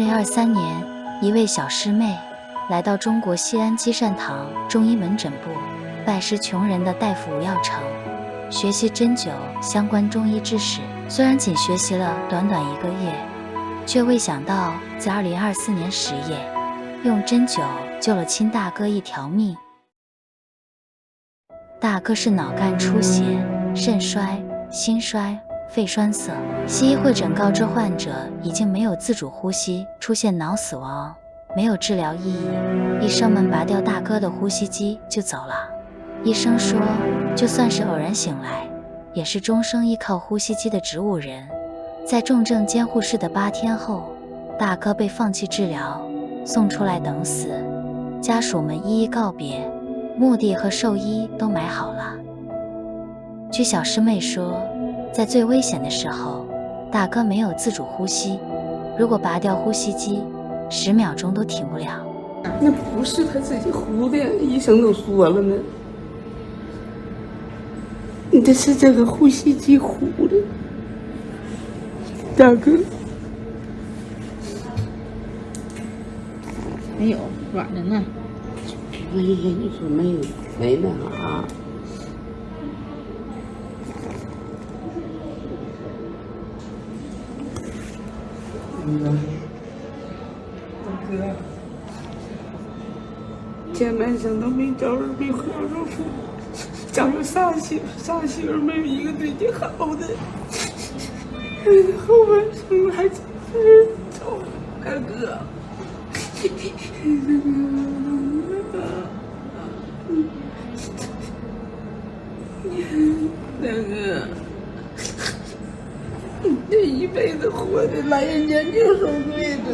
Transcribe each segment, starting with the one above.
2023年，一位小师妹来到中国西安积善堂中医门诊部，拜师穷人的大夫吴耀成，学习针灸相关中医知识。虽然仅学习了短短1个月，却未想到在2024年10月，用针灸救了亲大哥一条命。大哥是脑干出血、肾衰、心衰、肺栓塞，西医会诊告知患者已经没有自主呼吸，出现脑死亡，没有治疗意义。医生们拔掉大哥的呼吸机就走了。医生说，就算是偶然醒来，也是终生依靠呼吸机的植物人。在重症监护室的8天后，大哥被放弃治疗，送出来等死。家属们一一告别，墓地和寿衣都买好了。据小师妹说，在最危险的时候，大哥没有自主呼吸，如果拔掉呼吸机，10秒钟都停不了。那不是他自己呼的，医生都说了呢。这是这个呼吸机呼的，大哥。没有软的呢。哎呀，你说没那啥。大哥，前半生都没招人，没喝着苦，找着仨媳妇没有一个对你好的，后半生还真是走，大哥。大哥，你这一辈子活的来人间就受罪的。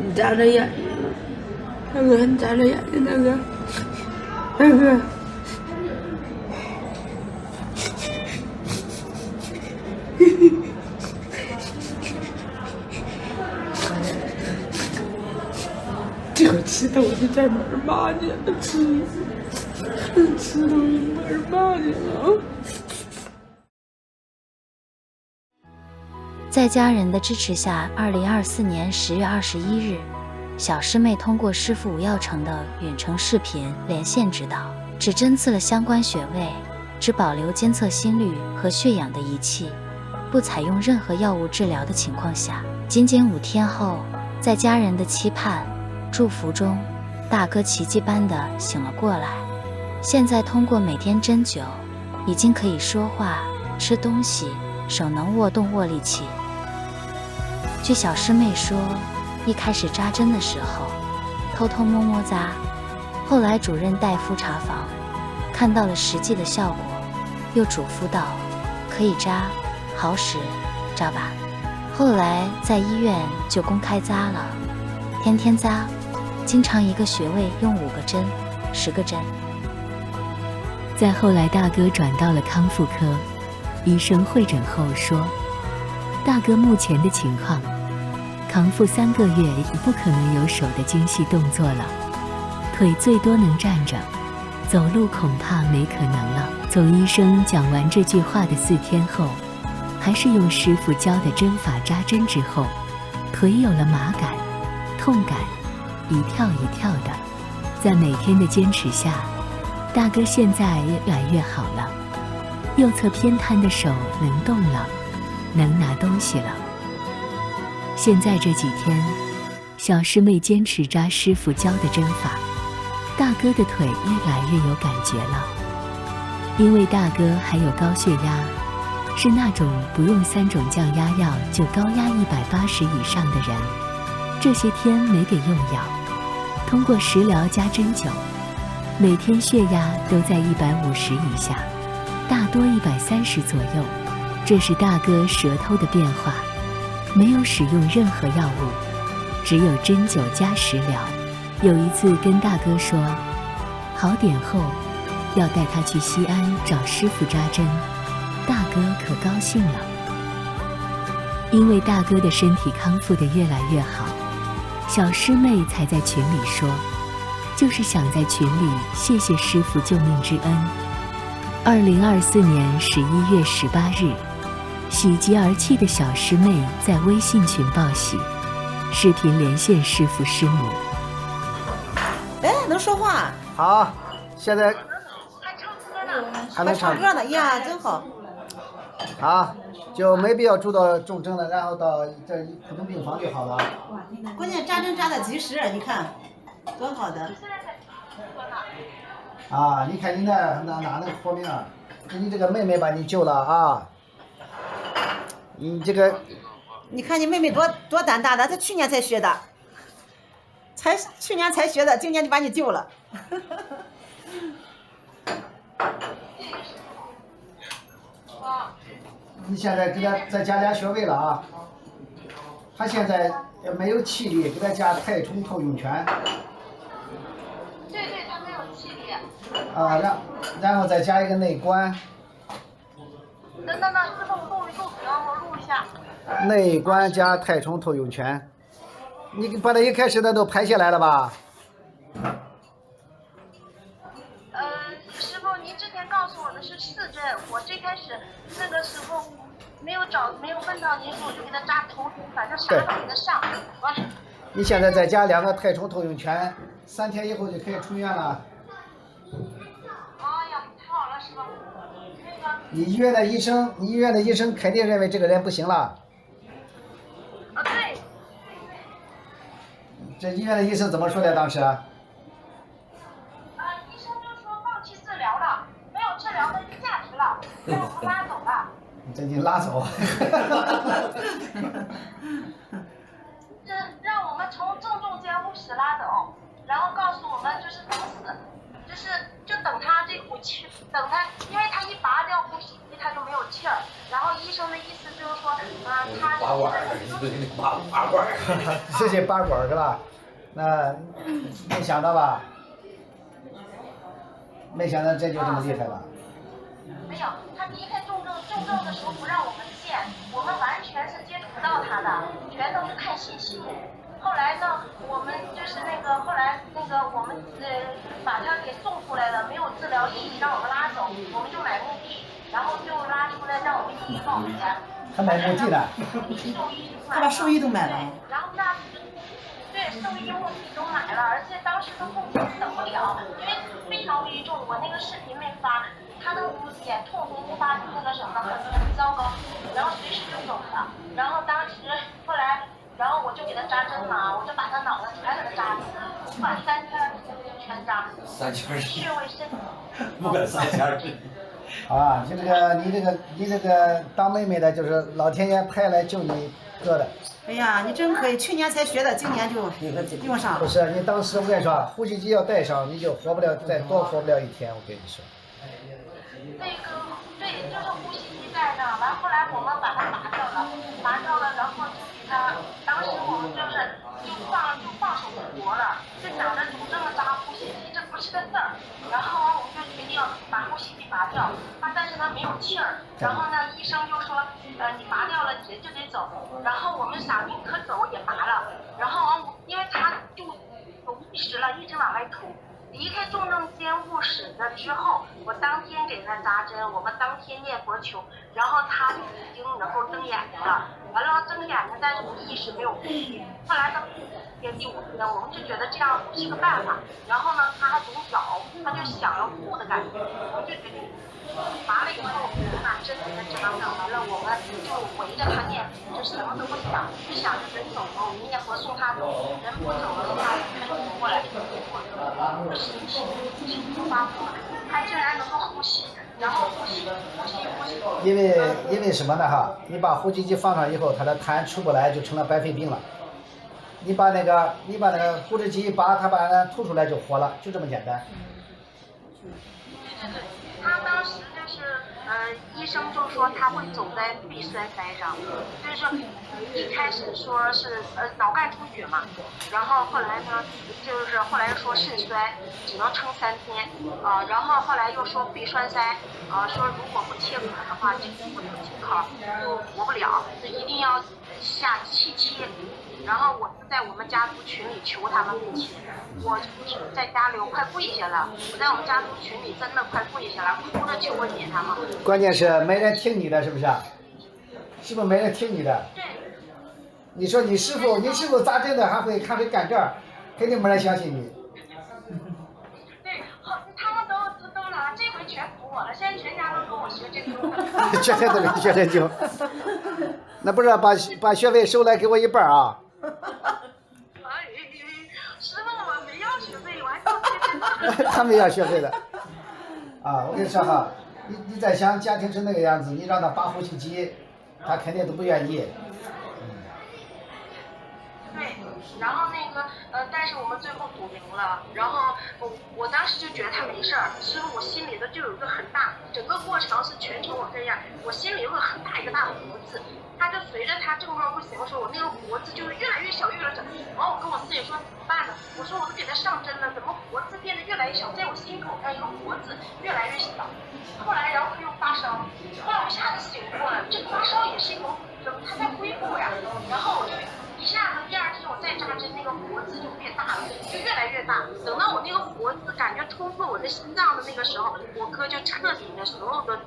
你眨着眼睛了，大哥，你眨着眼睛，大哥，大哥。这吃东西在门骂去了，吃东西门骂去了。在家人的支持下，2024年10月21日，小师妹通过师傅吴耀成的远程视频连线指导，只针刺了相关穴位，只保留监测心率和血氧的仪器，不采用任何药物治疗的情况下，仅仅5天后，在家人的期盼、祝福中，大哥奇迹般的醒了过来。现在通过每天针灸，已经可以说话、吃东西，手能握动握力器。据小师妹说，一开始扎针的时候，偷偷摸摸扎，后来主任大夫查房，看到了实际的效果，又嘱咐道：“可以扎，好使，扎吧。”后来在医院就公开扎了，天天扎，经常一个穴位用5个针、10个针。再后来，大哥转到了康复科，医生会诊后说，大哥目前的情况，康复3个月已不可能有手的精细动作了，腿最多能站着，走路恐怕没可能了。从医生讲完这句话的4天后，还是用师傅教的针法扎针之后，腿有了麻感、痛感，一跳一跳的。在每天的坚持下，大哥现在越来越好了，右侧偏瘫的手能动了，能拿东西了。现在这几天，小师妹坚持扎师傅教的针法，大哥的腿越来越有感觉了。因为大哥还有高血压，是那种不用3种降压药就高压180以上的人，这些天没给用药，通过食疗加针灸，每天血压都在150以下，大多130左右。这是大哥舌头的变化，没有使用任何药物，只有针灸加食疗。有一次跟大哥说，好点后要带他去西安找师傅扎针，大哥可高兴了。因为大哥的身体康复得越来越好，小师妹才在群里说，就是想在群里谢谢师父救命之恩。2024年11月18日，喜极而泣的小师妹在微信群报喜，视频连线师父师母。哎，能说话？好，现在还唱歌呢，还能唱歌呢呀，真好。好，就没必要住到重症了，然后到这普通病房就好了。关键扎针扎的及时，你看，多好的。啊，你看你哪能活命啊？你这个妹妹把你救了啊！你这个，你看你妹妹多胆大的，她去年才学的，去年才学的，今年就把你救了。你现在给他再加点穴位了啊！他现在没有气力，给他加太冲透涌泉。对对，他没有气力。啊，然后再加一个内关。等，师傅录一录，让我录一下。内关加太冲透涌泉，你把它一开始的都排下来了吧？师傅，您之前告诉我的是4针，我最开始那个时候没有问到您，我就给他扎头针，反正啥都给他上。你现在再加2个太冲透涌泉，3天以后就可以出院了。哎呀，太好了，师傅。那个。你医院的医生肯定认为这个人不行了。对。这医院的医生怎么说的当时？医生就说放弃治疗了，没有治疗的价值了，让我们拉走了。这你拉走。这让我们从正中监护室拉走，然后告诉我们就是等死，就等他这股气，等他，因为他一拔掉呼吸机他就没有气儿，然后医生的意思就是说，他拔管儿，拔管儿，这些拔管儿是吧？那没想到吧？没想到这就这么厉害了。没有，他离开重症的时候不让我们见，我们完全是接触不到他的，全都是看信息。后来呢，我们就是后来我们把他给送出来了，没有治疗意义，让我们拉走，我们就买墓地，然后就拉出来让我们一起报钱。还买墓地呢？他把兽医都买了。然后那对兽医墓地都买了，而且当时的户口等不了，因为非常危重，我那个视频没发，他的眼痛没发那个什么很糟糕，然后随时就走了，然后当时后来。然后我就给他扎针嘛，我就把他脑子全给他扎了，不管3圈全扎。3圈儿。穴位深。不管3圈儿。啊，你这个当妹妹的，就是老天爷派来救你哥的。哎呀，你真可以，去年才学的，今年就用上了。不是，你当时我跟你说，呼吸机要带上，你就活不了，再多活不了1天，我跟你说。对，就是呼吸机带上，完后来我们把它拔掉了，然后就给他，当时我们就放手不活了，就想着总这么扎呼吸机，这不是个事儿，然后我们就决定把呼吸机拔掉，但是他没有气儿，然后呢医生就说，你拔掉了人就得走，然后我们想宁可走也拔了，然后因为他就有意识了，一直往外吐。离开重症监护室的之后，我当天给他扎针，我们当天念佛求，然后他就已经能够睁眼睛了。完了睁眼睛，但是无意识没有呼吸。后来到第5天，我们就觉得这样不是个办法。然后呢，他还总咬，他就想要吐的感觉，我们就决定拔了以后，把针给他扎上，完了我们就围着他念，就什么都不想，就想着人走了，我们念佛送他走，人不走了的话，我们就过来。神奇，他竟然能够呼吸，然后呼吸。因为什么呢哈？你把呼吸机放上以后，它的痰出不来，就成了白肺病了。你把那个呼吸机一拔，它把它吐出来就活了，就这么简单。对，他当时就是医生就说他会走在肺栓塞上，就是一开始说是脑干出血嘛，然后后来呢就是后来又说肾衰，只能撑3天，然后后来又说肺栓塞，说如果不切口的话，这个不切口就活不了，就一定要下气切，然后我就在我们家族群里求他们面前，我在家里我快跪下了，我在我们家族群里真的快跪下了，哭着求我姐他们。关键是没人听你的，是不是？是不是没人听你的？对。你说你师傅咋真的还会干这儿，肯定没人相信你。对，他们都拿这回全服我了，现在全家都跟我学针灸了。全家都给你学针灸。那不是把学费收来给我一半啊？哎，师傅我没要学费，我还交学费。他们要学费的。啊，我跟你说哈，你再想家庭是那个样子，你让他拔呼吸机，他肯定都不愿意。对，然后但是我们最后赌赢了，然后我当时就觉得他没事儿，师傅我心里就有一个很大，整个过程是全程我这样，我心里有个很大一个大胡子，他就随着他症状不行的时候，我那个胡子就是越来越小越来越小，然后我跟我自己说怎么办呢？我说我都给他上针了，怎么胡子变得越来越小，在我心口上一个胡子越来越小，后来然后他又发烧，后来我一下子醒过来，这个发烧也是一种他在恢复呀，然后我就。一下子第二天我再扎针，那个脖子就变大了，就越来越大。等到我那个脖子感觉冲破我的心脏的那个时候，我哥就彻底的所有的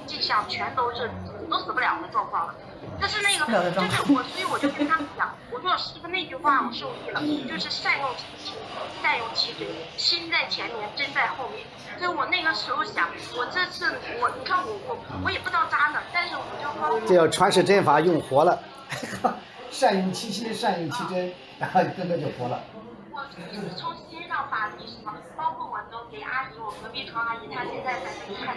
迹象全都是死都死不了的状况了。就是那个，就是我，所以我就跟他们讲，我说师傅那句话我受益了，就是善用其心，善用其真，心在前面，真在后面。所以我那个时候想，我这次你看我也不知道扎哪，但是我就说这叫传世针法用活了。善用其心，善用其真，然后哥哥就活了。我就是从心上发力什么，包括我都给阿姨，我隔壁床阿姨，她现在在那看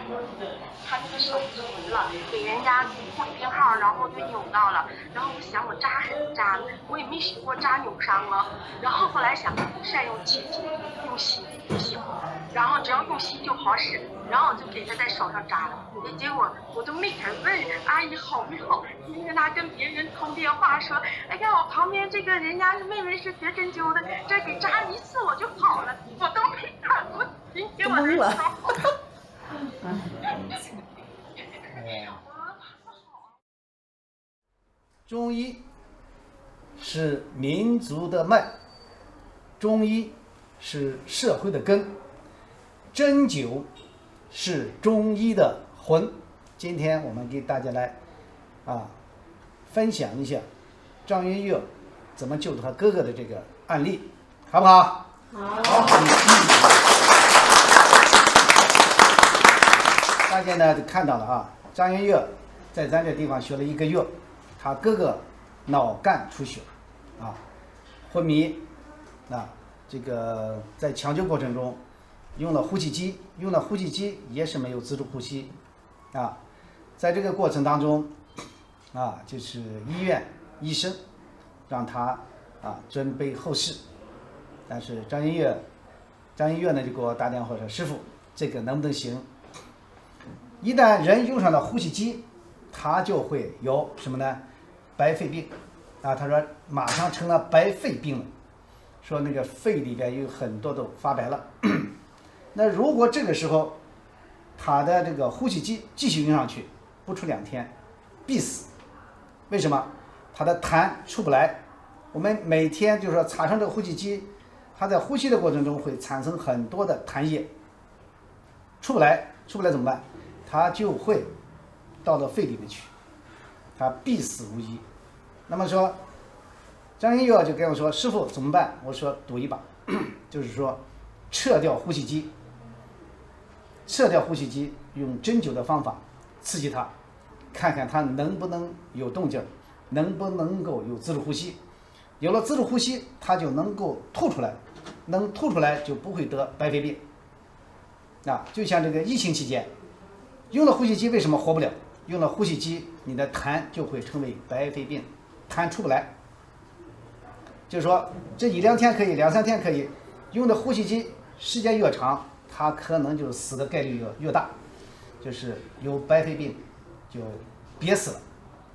她那个手垂了，给人家放编号，然后就扭到了。然后我想我扎还是扎，我也没学过扎扭伤了。然后后来想善用其心，用心就行，然后只要用心就好使。然后我就给他在手上扎了，结果我都没敢问阿姨好没好，因为他跟别人通电话说，哎呀，我旁边这个人家妹妹是学针灸的，这给扎一次我就好了，我都没敢问，今天我这手。中医是民族的脉，中医是社会的根，针灸是中医的魂。今天我们给大家来分享一下张云岳怎么救他哥哥的这个案例，好不好？好。大家呢看到了张云岳在咱这地方学了1个月，他哥哥脑干出血昏迷这个在抢救过程中用了呼吸机，也是没有自主呼吸在这个过程当中就是医院医生让他准备后事，但是张云岳呢就给我打电话说，师傅这个能不能行？一旦人用上了呼吸机，他就会有什么呢？白肺病他说马上成了白肺病了，说那个肺里边有很多都发白了。那如果这个时候他的这个呼吸机继续用上去，不出2天必死。为什么？他的痰出不来。我们每天就是说插上这个呼吸机，他在呼吸的过程中会产生很多的痰液，出不来怎么办？他就会到了肺里面去，他必死无疑。那么说张云岳就跟我说，师傅怎么办？我说赌一把，就是说撤掉呼吸机，用针灸的方法刺激他，看看他能不能有动静，能不能够有自主呼吸。有了自主呼吸，他就能够吐出来，能吐出来就不会得白肺病就像这个疫情期间用了呼吸机，为什么活不了？用了呼吸机，你的痰就会成为白肺病，痰出不来。就是说这1-2天可以，2-3天可以，用的呼吸机时间越长，他可能就死的概率越大，就是有白肺病就憋死了，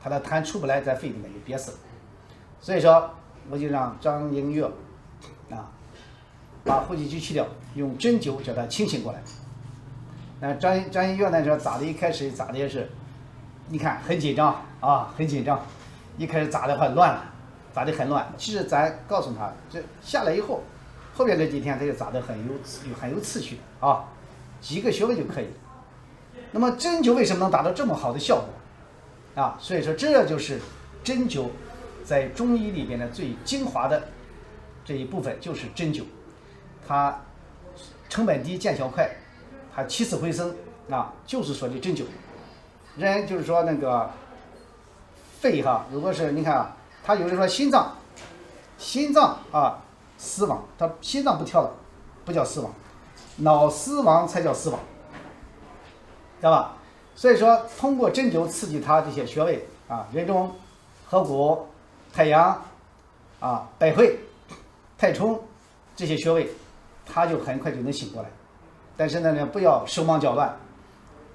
他的痰出不来，在肺里面就憋死了。所以说我就让张云岳把呼吸机去掉，用针灸叫他清醒过来。那张云岳呢说咋的？一开始咋的也是，你看很紧张很紧张，一开始扎的很乱了，扎的很乱。其实咱告诉他，这下来以后，后边这几天他就扎的很有次序啊，几个穴位就可以。那么针灸为什么能达到这么好的效果啊？所以说这就是针灸在中医里边的最精华的这一部分，就是针灸，它成本低，见效快，它起死回生啊，就是说的针灸。人就是说那个肺哈，如果是你看啊，他有人说心脏啊死亡，他心脏不跳了，不叫死亡，脑死亡才叫死亡，知道吧？所以说通过针灸刺激他这些穴位啊，人中、合谷、太阳啊、百会、太冲这些穴位，他就很快就能醒过来。但是呢，不要手忙脚乱。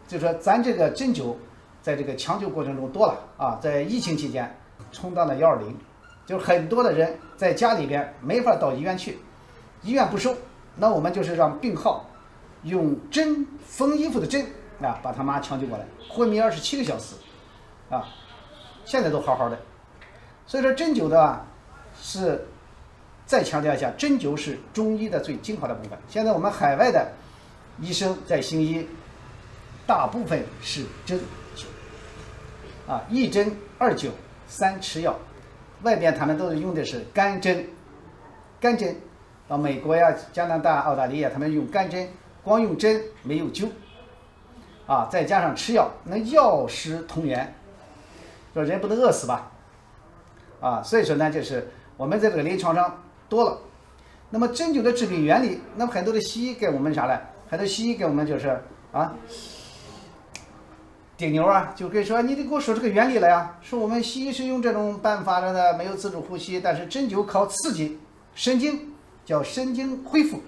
就说咱这个针灸在这个抢救过程中多了啊，在疫情期间充当了120，就是很多的人在家里边没法到医院去，医院不收，那我们就是让病号用针缝衣服的针啊，把他妈抢救过来，昏迷27个小时啊，现在都好好的。所以说针灸的啊，是再强调一下，针灸是中医的最精华的部分。现在我们海外的医生在行医，大部分是针灸啊，1针2灸3吃药，外边他们都是用的是干针，到美国呀、加拿大、澳大利亚，他们用干针，光用针没有灸啊，再加上吃药，那药食同源，说人不能饿死吧啊，所以说呢，就是我们在这个临床上多了。那么针灸的治病原理，那么很多的西医给我们啥呢？很多西医给我们就是啊，顶牛啊，就可以说你得给我说这个原理了呀。说我们西医是用这种办法的，没有自主呼吸，但是针灸靠刺激神经，叫神经恢复，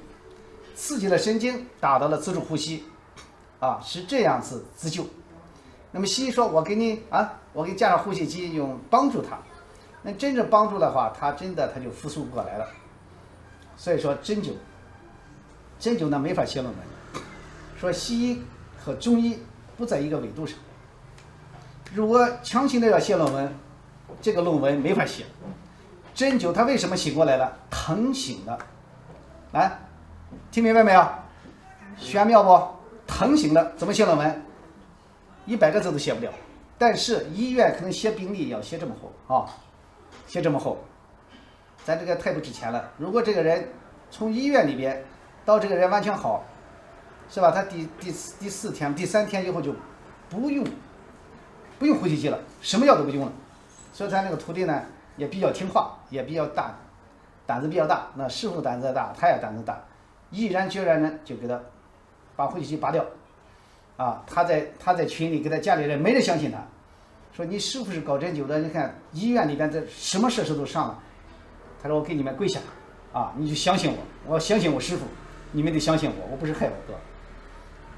刺激了神经，达到了自主呼吸，啊，是这样子自救。那么西医说我给你加上呼吸机，用帮助他，那真正帮助的话，他真的他就复苏过来了。所以说针灸呢没法写论文，说西医和中医不在一个维度上。如果强行的要写论文，这个论文没法写。针灸它为什么醒过来了？疼醒了，来，听明白没有？玄妙不？疼醒了，怎么写论文？100个字都写不了。但是医院可能写病历要写这么厚啊，写这么厚，咱这个太不值钱了。如果这个人从医院里边到这个人完全好，是吧？他第4天、第3天以后就不用呼吸机了，什么药都不用了。所以他那个徒弟呢也比较听话，也比较大，胆子比较大。那师傅胆子大，他也胆子大，毅然决然呢就给他把呼吸机拔掉。啊，他在群里给他家里人没人相信他，说你师傅是搞针灸的，你看医院里边这什么设施都上了。他说我给你们跪下，啊，你就相信我，我要相信我师傅，你们得相信我，我不是害我哥。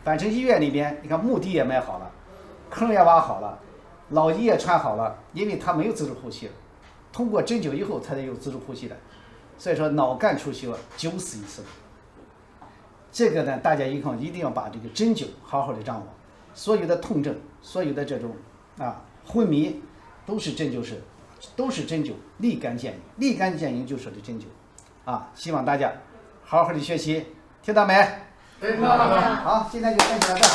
反正医院里边，你看墓地也埋好了，坑也挖好了，老衣也穿好了，因为他没有自主呼吸了，通过针灸以后才得有自主呼吸的。所以说脑干出血9死1生。这个呢，大家以后一定要把这个针灸好好的掌握。所有的痛症，所有的这种昏迷，都是针灸立竿见影，立竿见影就说的针灸啊！希望大家好好的学习，听到没？听到了。好，今天就分享到这。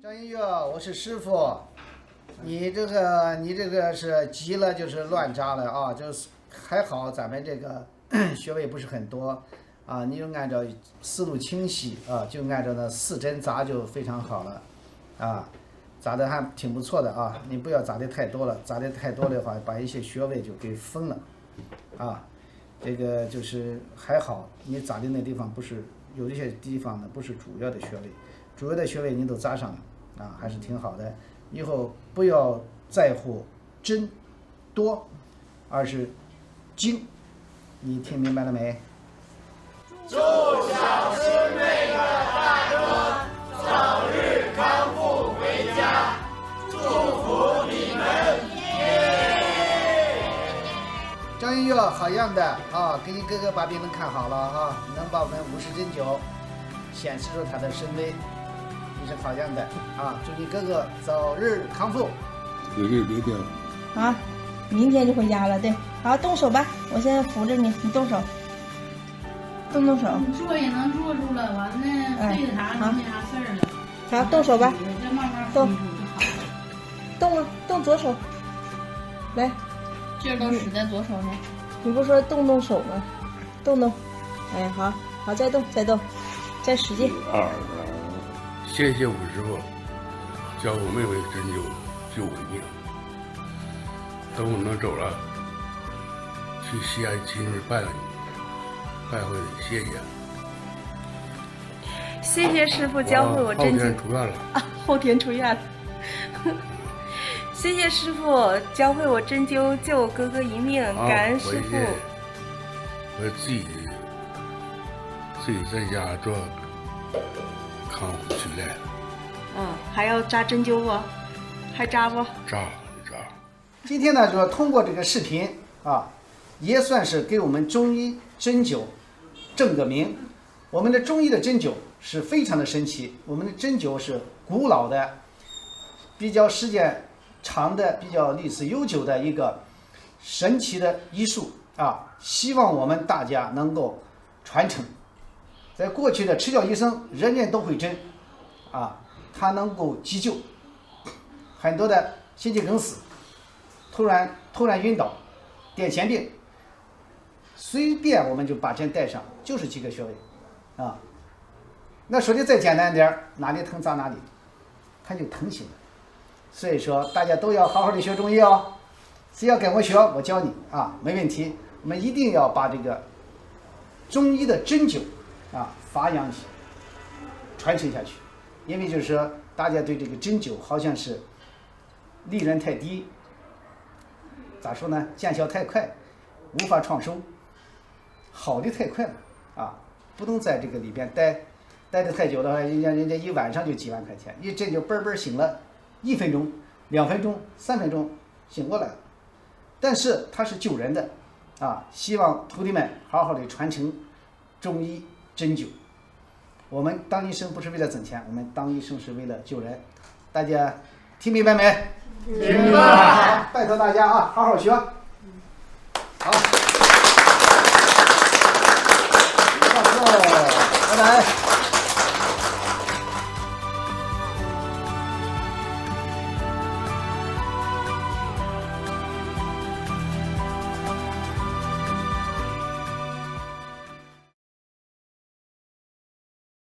张英月，我是师傅，你这个是急了就是乱扎了啊，就是还好咱们这个穴位不是很多啊，你就按照思路清晰啊，就按照那4针扎就非常好了啊，扎的还挺不错的啊，你不要扎的太多了，扎的太多的话把一些穴位就给封了啊，这个就是还好你扎的那地方不是有一些地方呢不是主要的穴位，主要的穴位你都扎上了啊，还是挺好的。以后不要在乎针多，而是精，你听明白了没？祝小师妹的大哥早日康复回家，祝福你们！张英月，好样的啊！给你哥哥把病能看好了啊，能把我们50针灸显示出他的神威。你是好样的啊！祝你哥哥早日康复。明天。啊，明天就回家了，对。好，动手吧，我现在扶着你，你动手，动手。坐也能坐住了，完了背着啥就没啥事儿了。好，动手吧，再慢慢动，动啊，动左手，来，劲儿都使在左手上。你不说动手吗？动，哎，好，好，再动，再使劲。谢谢武师傅教我妹妹针灸，救我命。等我能走了，去西安亲自拜会你，谢谢。谢谢师傅教会我针灸。后天出院了啊，后天出院了。谢谢师傅教会我针灸，救我哥哥一命，感恩师傅。我自己在家做康复训练。还要扎针灸不？还扎不？扎。今天呢，就通过这个视频啊，也算是给我们中医针灸正个名。我们的中医的针灸是非常的神奇，我们的针灸是古老的、比较时间长的、比较历史悠久的一个神奇的医术啊！希望我们大家能够传承。在过去的赤脚医生，人人都会针啊，他能够急救很多的心肌梗死。突然晕倒，癫痫病，随便我们就把针带上，就是几个穴位，啊，那说的再简单点，哪里疼扎哪里，它就疼醒了。所以说大家都要好好的学中医哦，只要跟我学，我教你啊，没问题。我们一定要把这个中医的针灸啊发扬传承下去，因为就是说大家对这个针灸好像是利润太低。咋说呢？见效太快，无法创收，好的太快了啊！不能在这个里边待的太久的话，人家一晚上就几万块钱，一针就嘣醒了，1分钟、2分钟、3分钟醒过来了。但是它是救人的啊！希望徒弟们好好的传承中医针灸。我们当医生不是为了挣钱，我们当医生是为了救人。大家听明白没？明白。拜托大家啊，好好学。好。